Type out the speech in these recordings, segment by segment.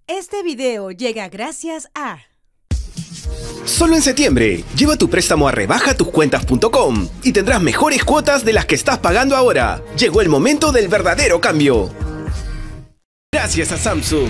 Este video llega gracias a... Solo en septiembre, lleva tu préstamo a rebajatucuentas.com y tendrás mejores cuotas de las que estás pagando ahora. Llegó el momento del verdadero cambio. Gracias a Samsung.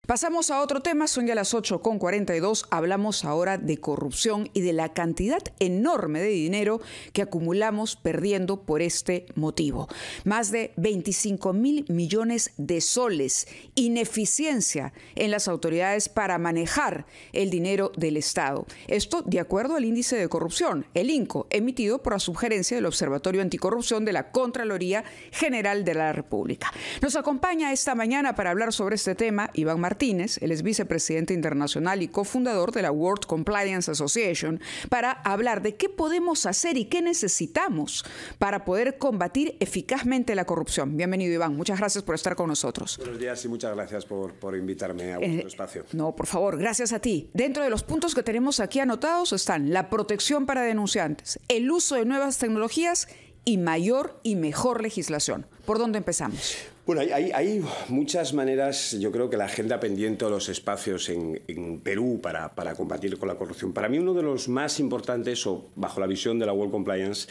Pasamos a otro tema, son ya las 8:42, hablamos ahora de corrupción y de la cantidad enorme de dinero que acumulamos perdiendo por este motivo. Más de 25.000 millones de soles, ineficiencia en las autoridades para manejar el dinero del Estado. Esto de acuerdo al índice de corrupción, el INCO, emitido por la sugerencia del Observatorio Anticorrupción de la Contraloría General de la República. Nos acompaña esta mañana para hablar sobre este tema Iván Martínez. Él es vicepresidente internacional y cofundador de la World Compliance Association, para hablar de qué podemos hacer y qué necesitamos para poder combatir eficazmente la corrupción. Bienvenido, Iván. Muchas gracias por estar con nosotros. Buenos días y muchas gracias por invitarme a vuestro espacio. No, por favor, gracias a ti. Dentro de los puntos que tenemos aquí anotados están la protección para denunciantes, el uso de nuevas tecnologías y mayor y mejor legislación. ¿Por dónde empezamos? Bueno, hay muchas maneras, yo creo que la agenda pendiente o los espacios en Perú para combatir con la corrupción. Para mí uno de los más importantes, o bajo la visión de la World Compliance,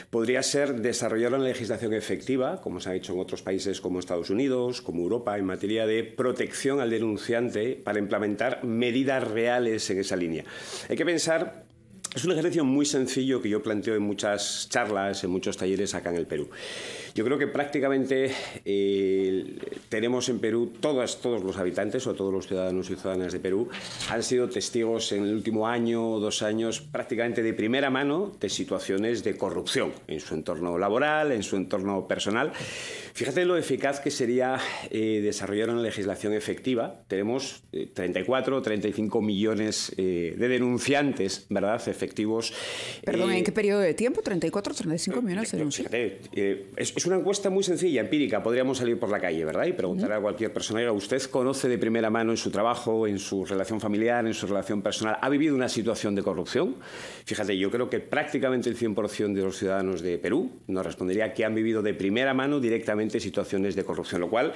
podría ser desarrollar una legislación efectiva, como se ha hecho en otros países como Estados Unidos, como Europa, en materia de protección al denunciante para implementar medidas reales en esa línea. Hay que pensar... Es un ejercicio muy sencillo que yo planteo en muchas charlas, en muchos talleres acá en el Perú. Yo creo que prácticamente tenemos en Perú, todos los habitantes o todos los ciudadanos y ciudadanas de Perú han sido testigos en el último año o 2 años prácticamente de primera mano de situaciones de corrupción en su entorno laboral, en su entorno personal. Fíjate lo eficaz que sería desarrollar una legislación efectiva. Tenemos 34 o 35 millones de denunciantes, ¿verdad?, efectivos. Perdón, ¿en qué periodo de tiempo? 34 o 35 millones de denunciantes. Fíjate, es una encuesta muy sencilla, empírica. Podríamos salir por la calle, ¿verdad?, y preguntar a cualquier persona, oiga, ¿usted conoce de primera mano en su trabajo, en su relación familiar, en su relación personal, ha vivido una situación de corrupción? Fíjate, yo creo que prácticamente el 100% de los ciudadanos de Perú nos respondería que han vivido de primera mano directamente situaciones de corrupción, lo cual,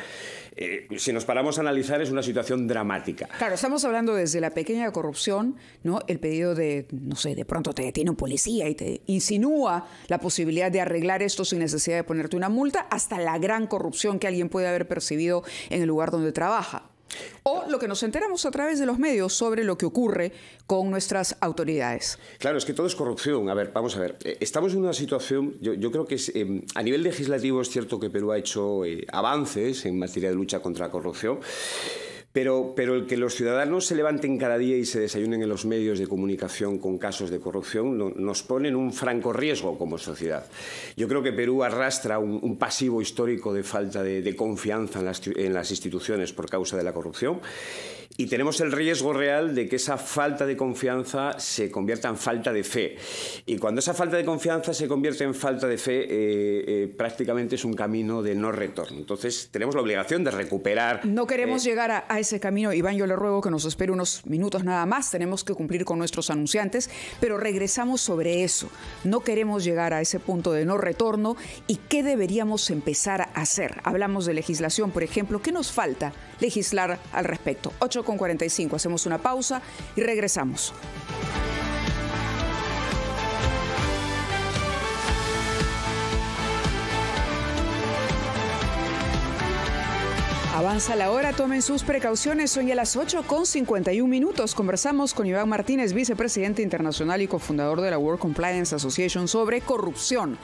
si nos paramos a analizar, es una situación dramática. Claro, estamos hablando desde la pequeña corrupción, ¿no? El pedido de, no sé, de pronto te detiene un policía y te insinúa la posibilidad de arreglar esto sin necesidad de ponerte una multa, hasta la gran corrupción que alguien puede haber percibido en el lugar donde trabaja. O lo que nos enteramos a través de los medios sobre lo que ocurre con nuestras autoridades. Claro, es que todo es corrupción. A ver, vamos a ver. Estamos en una situación, yo creo que a nivel legislativo es cierto que Perú ha hecho avances en materia de lucha contra la corrupción. Pero el que los ciudadanos se levanten cada día y se desayunen en los medios de comunicación con casos de corrupción nos pone en un franco riesgo como sociedad. Yo creo que Perú arrastra un pasivo histórico de falta de confianza en las instituciones por causa de la corrupción. Y tenemos el riesgo real de que esa falta de confianza se convierta en falta de fe. Y cuando esa falta de confianza se convierte en falta de fe, prácticamente es un camino de no retorno. Entonces, tenemos la obligación de recuperar... No queremos llegar a ese camino. Iván, yo le ruego que nos espere unos minutos nada más. Tenemos que cumplir con nuestros anunciantes, pero regresamos sobre eso. No queremos llegar a ese punto de no retorno. ¿Y qué deberíamos empezar a hacer? Hablamos de legislación, por ejemplo. ¿Qué nos falta legislar al respecto? 8:45. Hacemos una pausa y regresamos. Avanza la hora, tomen sus precauciones. Son ya las 8:51. Conversamos con Iván Martínez, vicepresidente internacional y cofundador de la World Compliance Association, sobre corrupción.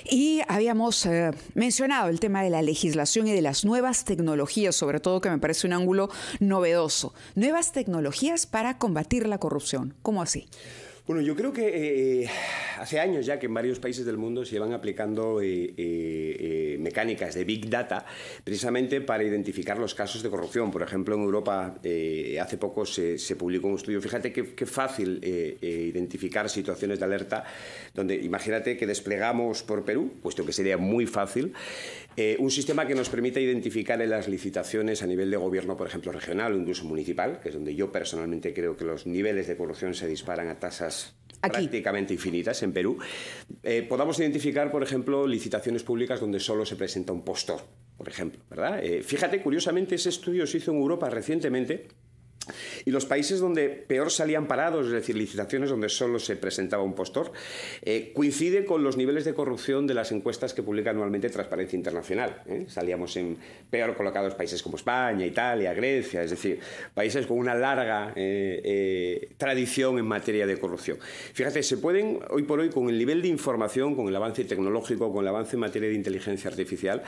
Y habíamos mencionado el tema de la legislación y de las nuevas tecnologías, sobre todo, que me parece un ángulo novedoso. Nuevas tecnologías para combatir la corrupción. ¿Cómo así? Bueno, yo creo que hace años ya que en varios países del mundo se llevan aplicando mecánicas de Big Data precisamente para identificar los casos de corrupción. Por ejemplo, en Europa hace poco se publicó un estudio. Fíjate qué fácil identificar situaciones de alerta donde, imagínate que desplegamos por Perú, puesto que sería muy fácil, un sistema que nos permita identificar en las licitaciones a nivel de gobierno, por ejemplo, regional o incluso municipal, que es donde yo personalmente creo que los niveles de corrupción se disparan a tasas prácticamente infinitas en Perú, podamos identificar, por ejemplo, licitaciones públicas donde solo se presenta un postor. por ejemplo, ¿verdad? Fíjate, curiosamente, ese estudio se hizo en Europa recientemente. Y los países donde peor salían parados, es decir, licitaciones donde solo se presentaba un postor, coincide con los niveles de corrupción de las encuestas que publica anualmente Transparencia Internacional. Salíamos en peor colocados países como España, Italia, Grecia, es decir, países con una larga tradición en materia de corrupción. Fíjate, se pueden, hoy por hoy, con el nivel de información, con el avance tecnológico, con el avance en materia de inteligencia artificial,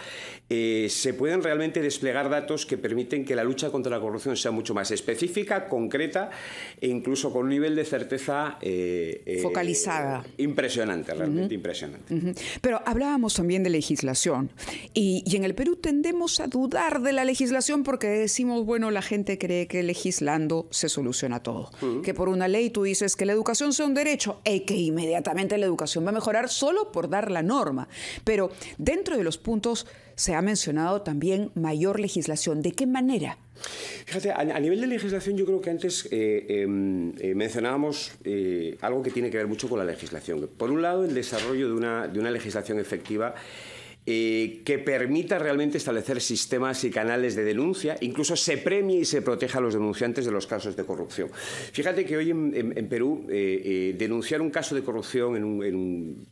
se pueden realmente desplegar datos que permiten que la lucha contra la corrupción sea mucho más específica, concreta e incluso con un nivel de certeza focalizada. Impresionante, realmente impresionante. Pero hablábamos también de legislación y en el Perú tendemos a dudar de la legislación porque decimos, bueno, la gente cree que legislando se soluciona todo. Que por una ley tú dices que la educación sea un derecho y que inmediatamente la educación va a mejorar solo por dar la norma. Pero dentro de los puntos se ha mencionado también mayor legislación. ¿De qué manera? Fíjate, a nivel de legislación yo creo que antes mencionábamos algo que tiene que ver mucho con la legislación. Por un lado, el desarrollo de una legislación efectiva que permita realmente establecer sistemas y canales de denuncia, incluso se premie y se proteja a los denunciantes de los casos de corrupción. Fíjate que hoy en Perú denunciar un caso de corrupción en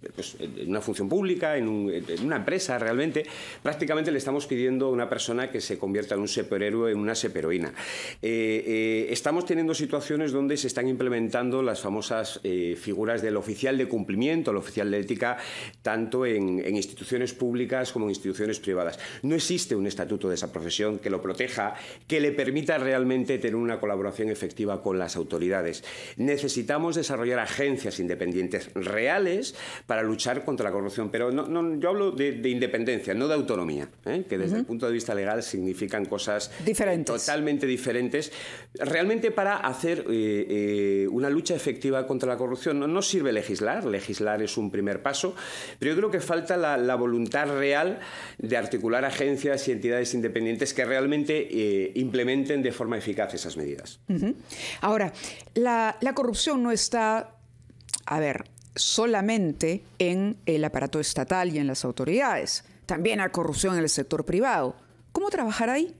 una función pública, en una empresa realmente, prácticamente le estamos pidiendo a una persona que se convierta en un superhéroe, en una superheroína. Estamos teniendo situaciones donde se están implementando las famosas figuras del oficial de cumplimiento, el oficial de ética, tanto en instituciones públicas como en instituciones privadas. No existe un estatuto de esa profesión que lo proteja, que le permita realmente tener una colaboración efectiva con las autoridades. Necesitamos desarrollar agencias independientes reales para luchar contra la corrupción, pero yo hablo de independencia, no de autonomía, que desde el punto de vista legal significan cosas diferentes, totalmente diferentes, realmente para hacer una lucha efectiva contra la corrupción. No sirve legislar es un primer paso, pero yo creo que falta la voluntad real de articular agencias y entidades independientes que realmente implementen de forma eficaz esas medidas. Ahora, la corrupción no está, solamente en el aparato estatal y en las autoridades. También hay corrupción en el sector privado. ¿Cómo trabajar ahí?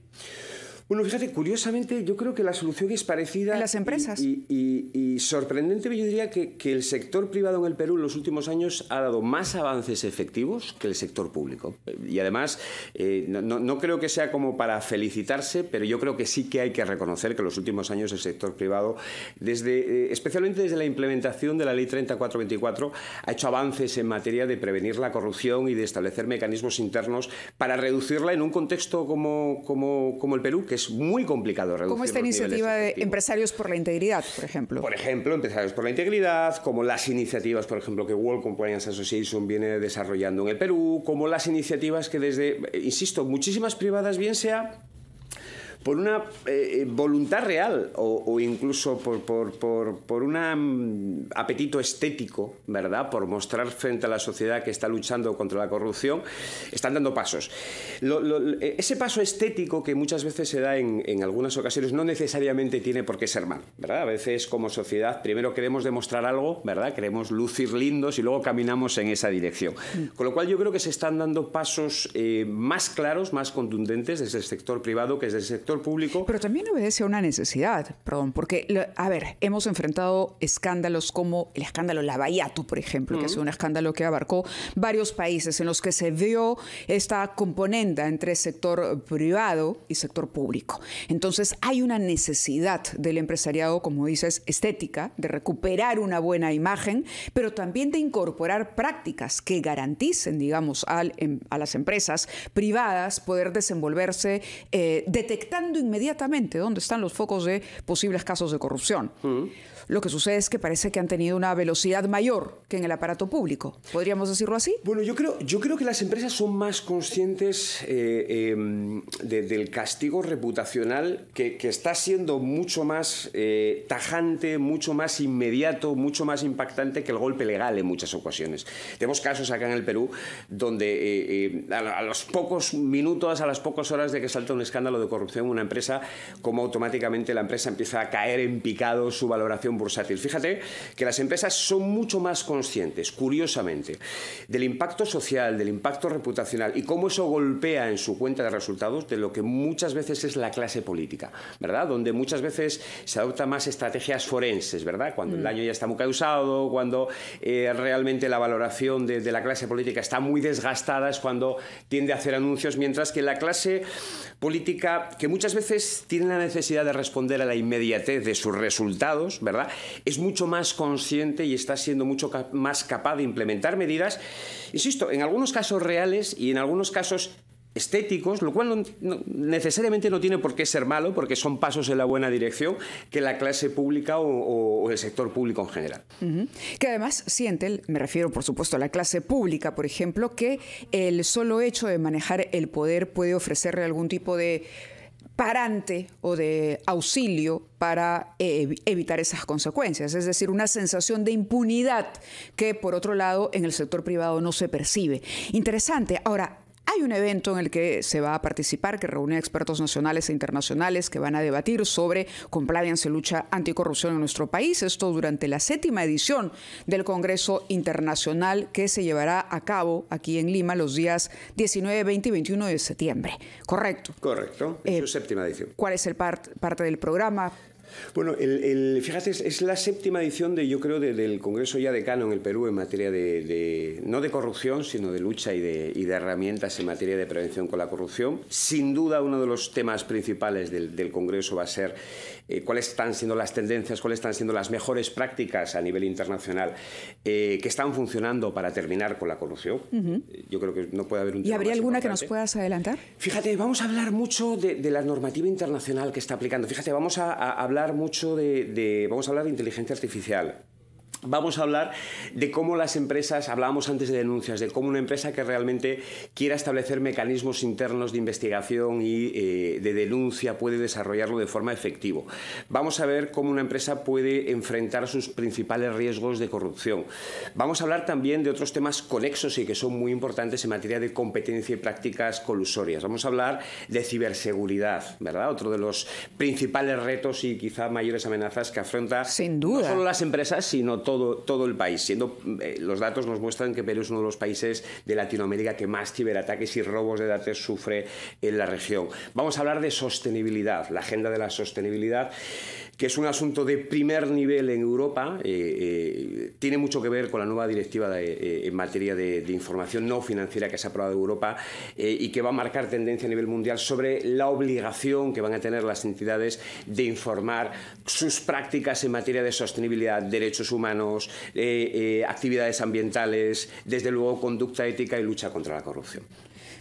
Bueno, fíjate, curiosamente yo creo que la solución es parecida. ¿En las empresas? Y sorprendentemente yo diría que el sector privado en el Perú en los últimos años ha dado más avances efectivos que el sector público. Y además, no creo que sea como para felicitarse, pero yo creo que sí que hay que reconocer que en los últimos años el sector privado, especialmente desde la implementación de la Ley 3424, ha hecho avances en materia de prevenir la corrupción y de establecer mecanismos internos para reducirla en un contexto como el Perú, que es muy complicado reducir. Como esta iniciativa de Empresarios por la Integridad, por ejemplo. Por ejemplo, Empresarios por la Integridad, como las iniciativas, por ejemplo, que World Compliance Association viene desarrollando en el Perú, como las iniciativas que desde, insisto, muchísimas privadas, bien sea por una voluntad real o incluso por un apetito estético, ¿verdad?, por mostrar frente a la sociedad que está luchando contra la corrupción, están dando pasos. Ese paso estético que muchas veces se da en algunas ocasiones no necesariamente tiene por qué ser mal, ¿verdad? A veces como sociedad primero queremos demostrar algo, ¿verdad?, queremos lucir lindos y luego caminamos en esa dirección. Con lo cual yo creo que se están dando pasos más claros, más contundentes desde el sector privado que desde el sector público. Pero también obedece a una necesidad, porque, hemos enfrentado escándalos como el escándalo Lavallato, por ejemplo, que es un escándalo que abarcó varios países en los que se vio esta componente entre sector privado y sector público. Entonces, hay una necesidad del empresariado, como dices, estética, de recuperar una buena imagen, pero también de incorporar prácticas que garanticen, digamos, a las empresas privadas poder desenvolverse detectando inmediatamente dónde están los focos de posibles casos de corrupción. Lo que sucede es que parece que han tenido una velocidad mayor que en el aparato público. ¿Podríamos decirlo así? Bueno, yo creo que las empresas son más conscientes del castigo reputacional que está siendo mucho más tajante, mucho más inmediato, mucho más impactante que el golpe legal en muchas ocasiones. Tenemos casos acá en el Perú donde a los pocos minutos, a las pocas horas de que salta un escándalo de corrupción en una empresa, cómo automáticamente la empresa empieza a caer en picado su valoración bursátil. Fíjate que las empresas son mucho más conscientes, curiosamente, del impacto social, del impacto reputacional y cómo eso golpea en su cuenta de resultados de lo que muchas veces es la clase política, ¿verdad? Donde muchas veces se adoptan más estrategias forenses, ¿verdad? Cuando el daño ya está muy causado, cuando realmente la valoración de la clase política está muy desgastada, es cuando tiende a hacer anuncios, mientras que la clase política, que muchas veces tiene la necesidad de responder a la inmediatez de sus resultados, ¿verdad?, es mucho más consciente y está siendo mucho más capaz de implementar medidas, insisto, en algunos casos reales y en algunos casos estéticos, lo cual necesariamente no tiene por qué ser malo, porque son pasos en la buena dirección que la clase pública o el sector público en general. Que además siente, me refiero por supuesto a la clase pública, por ejemplo, que el solo hecho de manejar el poder puede ofrecerle algún tipo de parante o de auxilio para evitar esas consecuencias, es decir, una sensación de impunidad que, por otro lado, en el sector privado no se percibe. Interesante. Ahora, hay un evento en el que se va a participar, que reúne a expertos nacionales e internacionales que van a debatir sobre compliance y lucha anticorrupción en nuestro país. Esto durante la 7ª edición del Congreso Internacional que se llevará a cabo aquí en Lima los días 19, 20 y 21 de septiembre. ¿Correcto? Correcto, es su 7ª edición. ¿Cuál es el parte del programa? Bueno, fíjate, es la 7ª edición yo creo, del Congreso ya decano en el Perú en materia no de corrupción, sino de lucha y de herramientas en materia de prevención con la corrupción. Sin duda, uno de los temas principales del Congreso va a ser cuáles están siendo las tendencias, cuáles están siendo las mejores prácticas a nivel internacional que están funcionando para terminar con la corrupción. Yo creo que no puede haber un tema. ¿Y habría más alguna importante. que nos puedas adelantar? Fíjate, vamos a hablar mucho de la normativa internacional que está aplicando. Fíjate, vamos a hablar mucho vamos a hablar de inteligencia artificial. Vamos a hablar de cómo las empresas, hablábamos antes de denuncias, de cómo una empresa que realmente quiera establecer mecanismos internos de investigación y de denuncia puede desarrollarlo de forma efectiva. Vamos a ver cómo una empresa puede enfrentar sus principales riesgos de corrupción. Vamos a hablar también de otros temas conexos y que son muy importantes en materia de competencia y prácticas colusorias. Vamos a hablar de ciberseguridad, ¿verdad? Otro de los principales retos y quizá mayores amenazas que afronta Sin duda. no solo las empresas, sino todo el país, siendo los datos nos muestran que Perú es uno de los países de Latinoamérica que más ciberataques y robos de datos sufre en la región. Vamos a hablar de sostenibilidad, la agenda de la sostenibilidad, que es un asunto de primer nivel en Europa, tiene mucho que ver con la nueva directiva en materia de información no financiera que se ha aprobado en Europa y que va a marcar tendencia a nivel mundial sobre la obligación que van a tener las entidades de informar sus prácticas en materia de sostenibilidad, derechos humanos, actividades ambientales, desde luego conducta ética y lucha contra la corrupción.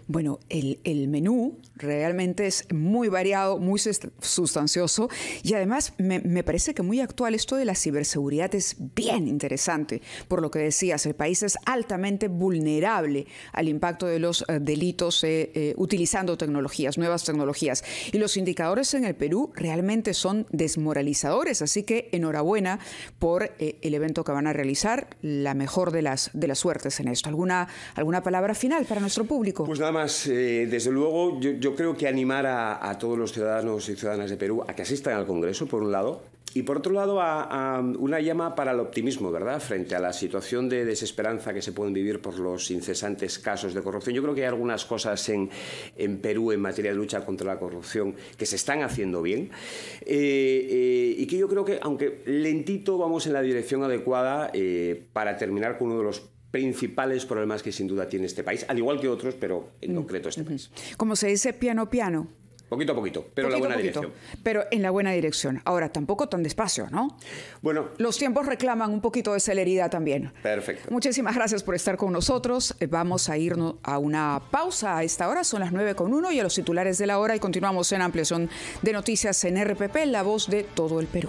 Bueno, el menú realmente es muy variado, muy sustancioso y además me parece que muy actual. Esto de la ciberseguridad es bien interesante. Por lo que decías, el país es altamente vulnerable al impacto de los delitos utilizando tecnologías, nuevas tecnologías. Y los indicadores en el Perú realmente son desmoralizadores. Así que enhorabuena por el evento que van a realizar. La mejor de las suertes en esto. ¿Alguna palabra final para nuestro público? Pues nada más, desde luego, yo creo que animar a todos los ciudadanos y ciudadanas de Perú a que asistan al Congreso, por un lado, y por otro lado, a una llama para el optimismo, ¿verdad?, frente a la situación de desesperanza que se pueden vivir por los incesantes casos de corrupción. Yo creo que hay algunas cosas en Perú en materia de lucha contra la corrupción que se están haciendo bien y que yo creo que, aunque lentito, vamos en la dirección adecuada para terminar con uno de los principales problemas que sin duda tiene este país, al igual que otros, pero en concreto este país. Como se dice, piano, piano. Poquito a poquito, pero en la buena dirección. Pero en la buena dirección. Ahora, tampoco tan despacio, ¿no? Bueno. Los tiempos reclaman un poquito de celeridad también. Perfecto. Muchísimas gracias por estar con nosotros. Vamos a irnos a una pausa a esta hora. Son las 9:01 y a los titulares de la hora y continuamos en ampliación de noticias en RPP, la voz de todo el Perú.